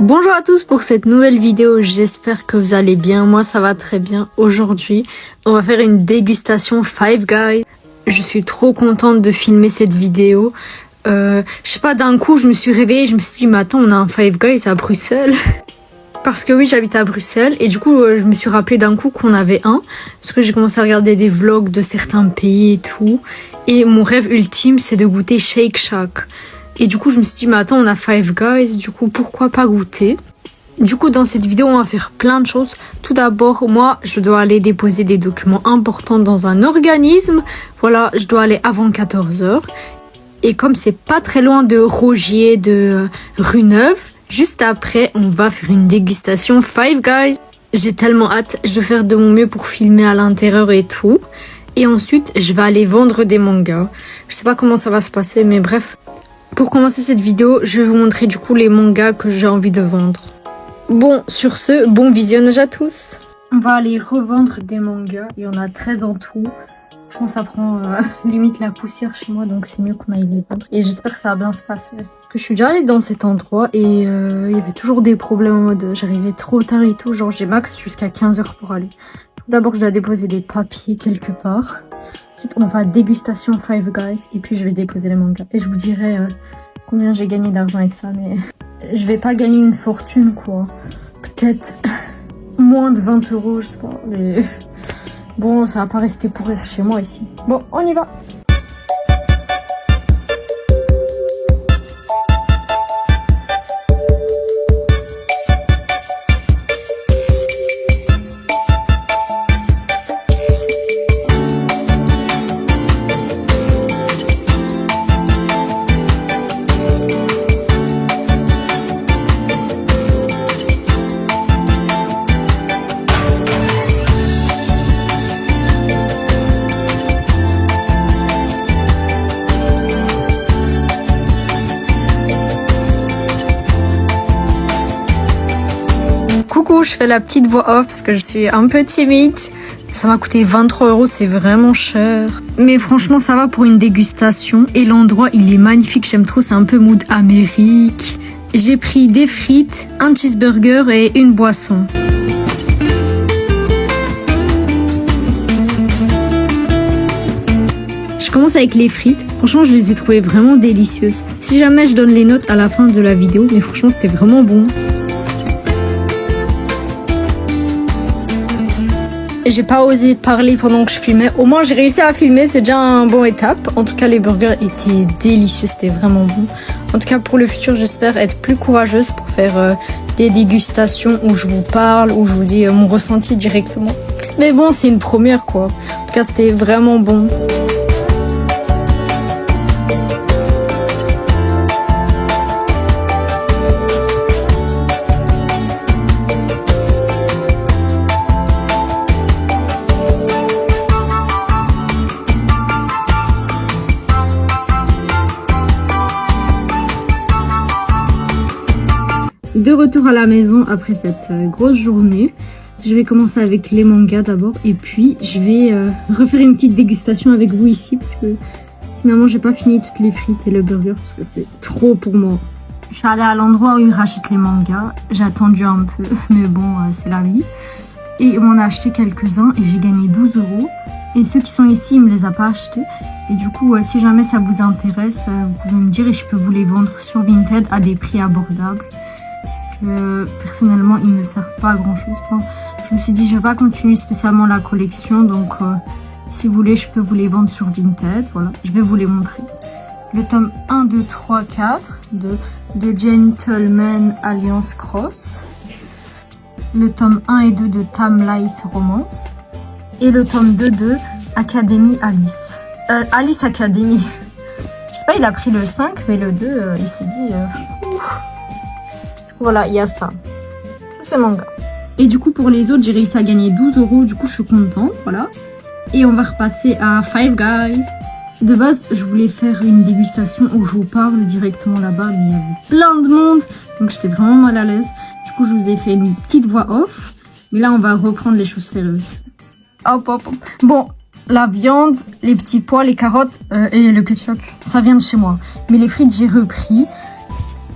Bonjour à tous pour cette nouvelle vidéo, j'espère que vous allez bien, moi ça va très bien. Aujourd'hui, on va faire une dégustation Five Guys. Je suis trop contente de filmer cette vidéo. Je sais pas, d'un coup je me suis réveillée, je me suis dit mais attends, on a un Five Guys à Bruxelles. Parce que oui, j'habite à Bruxelles et du coup je me suis rappelé d'un coup qu'on avait un. Parce que j'ai commencé à regarder des vlogs de certains pays et tout. Et mon rêve ultime c'est de goûter Shake Shack. Et du coup, je me suis dit, mais attends, on a Five Guys, du coup, pourquoi pas goûter? Du coup, dans cette vidéo, on va faire plein de choses. Tout d'abord, moi, je dois aller déposer des documents importants dans un organisme. Voilà, je dois aller avant 14h. Et comme c'est pas très loin de Rogier, de Rue Neuve, juste après, on va faire une dégustation Five Guys. J'ai tellement hâte, je vais faire de mon mieux pour filmer à l'intérieur et tout. Et ensuite, je vais aller vendre des mangas. Je sais pas comment ça va se passer, mais bref. Pour commencer cette vidéo, je vais vous montrer du coup les mangas que j'ai envie de vendre. Bon, sur ce, bon visionnage à tous. On va aller revendre des mangas, il y en a 13 en tout. Je pense que ça prend limite la poussière chez moi, donc c'est mieux qu'on aille les vendre. Et j'espère que ça va bien se passer. Parce que je suis déjà allée dans cet endroit et il y avait toujours des problèmes en mode j'arrivais trop tard et tout. Genre j'ai max jusqu'à 15h pour aller. D'abord je dois déposer des papiers quelque part. Ensuite, on va dégustation Five Guys et puis je vais déposer les mangas. Et je vous dirai combien j'ai gagné d'argent avec ça, mais je vais pas gagner une fortune quoi. Peut-être moins de 20 €, je sais pas. Mais bon, ça va pas rester pourrir chez moi ici. Bon, on y va. Coucou, je fais la petite voix off parce que je suis un peu timide. Ça m'a coûté 23 €, c'est vraiment cher. Mais franchement, ça va pour une dégustation. Et l'endroit, il est magnifique, j'aime trop, c'est un peu mood Amérique. J'ai pris des frites, un cheeseburger et une boisson. Je commence avec les frites. Franchement, je les ai trouvées vraiment délicieuses. Si jamais je donne les notes à la fin de la vidéo, mais franchement, c'était vraiment bon. J'ai pas osé parler pendant que je filmais. Au moins, j'ai réussi à filmer. C'est déjà un bon étape. En tout cas, les burgers étaient délicieux. C'était vraiment bon. En tout cas, pour le futur, j'espère être plus courageuse pour faire des dégustations où je vous parle, où je vous dis mon ressenti directement. Mais bon, c'est une première, quoi. En tout cas, c'était vraiment bon. De retour à la maison après cette grosse journée, je vais commencer avec les mangas d'abord et puis je vais refaire une petite dégustation avec vous ici parce que finalement j'ai pas fini toutes les frites et le burger parce que c'est trop pour moi. Je suis allée à l'endroit où ils rachètent les mangas, j'ai attendu un peu mais bon c'est la vie et on en a acheté quelques-uns et j'ai gagné 12 €. Et ceux qui sont ici, ils me les a pas achetés. Et du coup, si jamais ça vous intéresse, vous pouvez me dire et je peux vous les vendre sur Vinted à des prix abordables. Parce que personnellement, ils me servent pas à grand chose. Enfin, je me suis dit, je vais pas continuer spécialement la collection. Donc, si vous voulez, je peux vous les vendre sur Vinted. Voilà, je vais vous les montrer. Le tome 1, 2, 3, 4 de Gentleman Alliance Cross. Le tome 1 et 2 de Tam Lice Romance. Et le tome 2 de Academy Alice. Alice Academy. Je sais pas, il a pris le 5, mais le 2, il s'est dit... Voilà, il y a ça. Tous ces mangas. Et du coup, pour les autres, j'ai réussi à gagner 12 €. Du coup, je suis contente. Voilà. Et on va repasser à Five Guys. De base, je voulais faire une dégustation où je vous parle directement là-bas. Mais il y avait plein de monde. Donc, j'étais vraiment mal à l'aise. Du coup, je vous ai fait une petite voix off. Mais là, on va reprendre les choses sérieuses. Hop, hop, hop. Bon, la viande, les petits pois, les carottes et le ketchup, ça vient de chez moi. Mais les frites, j'ai repris.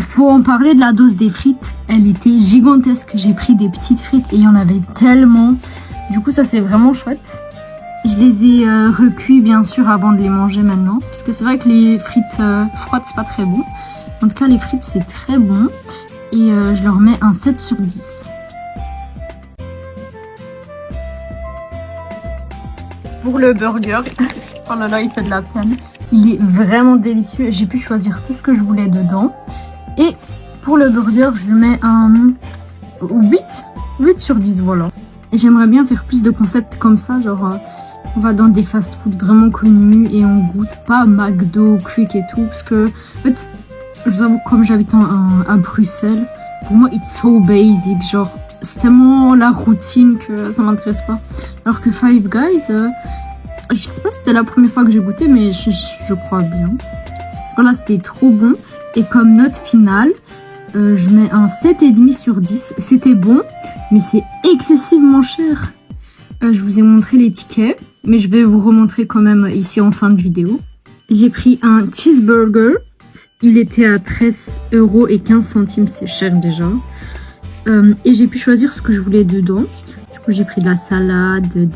faut en parler de la dose des frites. Elle était gigantesque. J'ai pris des petites frites et il y en avait tellement. Du coup, ça c'est vraiment chouette. Je les ai recuits bien sûr avant de les manger maintenant. Parce que c'est vrai que les frites froides, c'est pas très bon. En tout cas, les frites, c'est très bon. Et je leur mets un 7 sur 10. Pour le burger, oh là là, il fait de la peine. Il est vraiment délicieux. J'ai pu choisir tout ce que je voulais dedans. Et pour le burger, je lui mets un 8 sur 10, voilà. Et j'aimerais bien faire plus de concepts comme ça, genre on va dans des fast-food vraiment connus et on goûte, pas McDo, Quick et tout, parce que en fait, je vous avoue, comme j'habite à Bruxelles, pour moi it's so basic, genre c'est tellement la routine que ça m'intéresse pas. Alors que Five Guys, je sais pas si c'était la première fois que j'ai goûté, mais je crois bien. Voilà, c'était trop bon. Et comme note finale, je mets un 7,5 sur 10. C'était bon, mais c'est excessivement cher. Je vous ai montré les tickets, mais je vais vous remontrer quand même ici en fin de vidéo. J'ai pris un cheeseburger. Il était à 13,15 €, c'est cher déjà. Et j'ai pu choisir ce que je voulais dedans. Du coup, j'ai pris de la salade,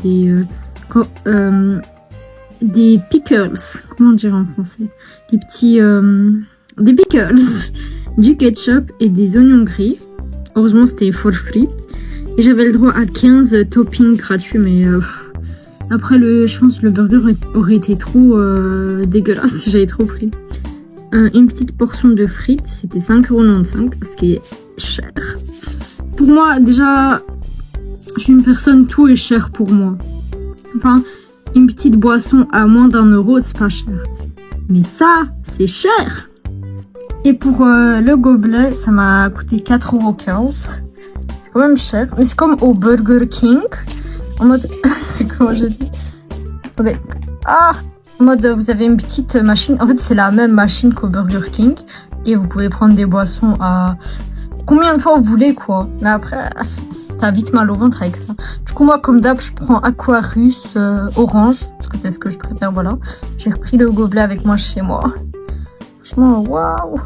des pickles. Comment dire en français? Des petits... des pickles. Du ketchup et des oignons gris. Heureusement, c'était for free. Et j'avais le droit à 15 toppings gratuits, mais... après, je pense que le burger aurait été trop dégueulasse si j'avais trop pris. Une petite portion de frites, c'était 5,95 €, ce qui est cher. Pour moi, déjà, je suis une personne, tout est cher pour moi. Enfin, une petite boisson à moins d'1 €, c'est pas cher. Mais ça, c'est cher. Et pour le gobelet, ça m'a coûté 4,15 €. C'est quand même cher. Mais c'est comme au Burger King. En mode... Comment je dis? Attendez. Ah! En mode, vous avez une petite machine. En fait, c'est la même machine qu'au Burger King. Et vous pouvez prendre des boissons à... combien de fois vous voulez, quoi. Mais après, t'as vite mal au ventre avec ça. Du coup, moi, comme d'hab, je prends Aquarius orange. Parce que c'est ce que je préfère, voilà. J'ai repris le gobelet avec moi chez moi. Franchement, waouh!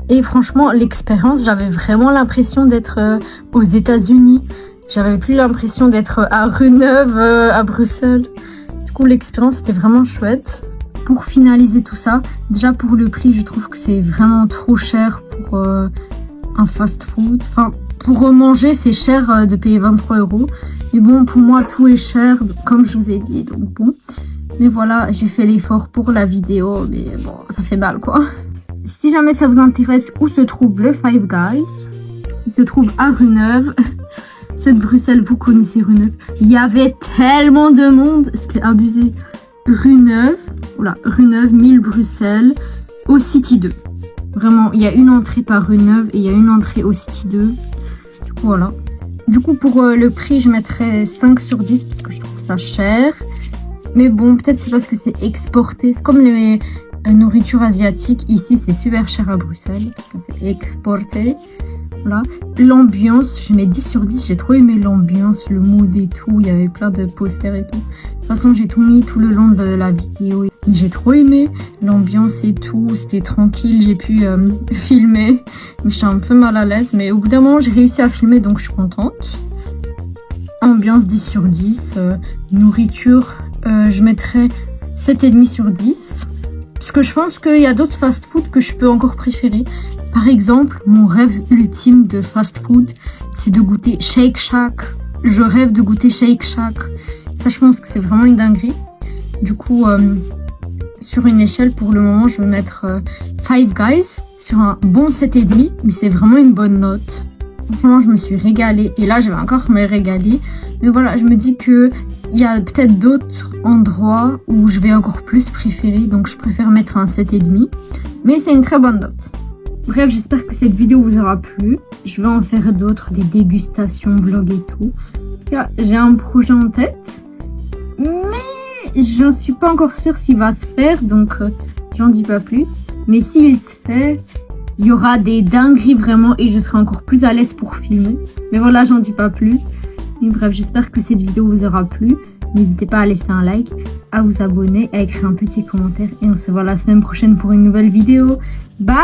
Et franchement, l'expérience, j'avais vraiment l'impression d'être aux États-Unis. J'avais plus l'impression d'être à Rue Neuve, à Bruxelles. Du coup, l'expérience était vraiment chouette. Pour finaliser tout ça, déjà pour le prix, je trouve que c'est vraiment trop cher pour un fast-food. Enfin, pour manger, c'est cher de payer 23 €. Mais bon, pour moi, tout est cher, comme je vous ai dit. Donc bon. Mais voilà, j'ai fait l'effort pour la vidéo. Mais bon, ça fait mal, quoi. Si jamais ça vous intéresse, où se trouve le Five Guys? Il se trouve à Rue Neuve. C'est de Bruxelles, vous connaissez Rue Neuve. Il y avait tellement de monde, c'était abusé. Rue Neuve, voilà, Rue Neuve, 1000 Bruxelles, au City 2. Vraiment, il y a une entrée par Rue Neuve et il y a une entrée au City 2. Du coup, voilà. Du coup, pour le prix, je mettrais 5 sur 10 parce que je trouve ça cher. Mais bon, peut-être c'est parce que c'est exporté. C'est comme les nourritures asiatiques. Ici, c'est super cher à Bruxelles parce que c'est exporté. Voilà. L'ambiance, je mets 10 sur 10. J'ai trop aimé l'ambiance, le mood et tout. Il y avait plein de posters et tout. De toute façon, j'ai tout mis tout le long de la vidéo. J'ai trop aimé l'ambiance et tout. C'était tranquille. J'ai pu filmer. J'étais un peu mal à l'aise. Mais au bout d'un moment, j'ai réussi à filmer. Donc, je suis contente. Ambiance 10 sur 10. Nourriture, je mettrais 7,5 sur 10. Parce que je pense qu'il y a d'autres fast-food que je peux encore préférer. Par exemple, mon rêve ultime de fast-food, c'est de goûter Shake Shack. Je rêve de goûter Shake Shack. Ça, je pense que c'est vraiment une dinguerie. Du coup, sur une échelle, pour le moment, je vais mettre Five Guys sur un bon 7,5. Mais c'est vraiment une bonne note. Franchement, je me suis régalée. Et là, je vais encore me régaler. Mais voilà, je me dis que il y a peut-être d'autres endroits où je vais encore plus préférer. Donc, je préfère mettre un 7,5. Mais c'est une très bonne note. Bref, j'espère que cette vidéo vous aura plu. Je vais en faire d'autres, des dégustations, vlogs et tout. En tout cas, j'ai un projet en tête. Mais je ne suis pas encore sûre s'il va se faire. Donc, j'en dis pas plus. Mais s'il se fait, il y aura des dingueries vraiment. Et je serai encore plus à l'aise pour filmer. Mais voilà, j'en dis pas plus. Mais bref, j'espère que cette vidéo vous aura plu. N'hésitez pas à laisser un like, à vous abonner, à écrire un petit commentaire. Et on se voit la semaine prochaine pour une nouvelle vidéo. Bye!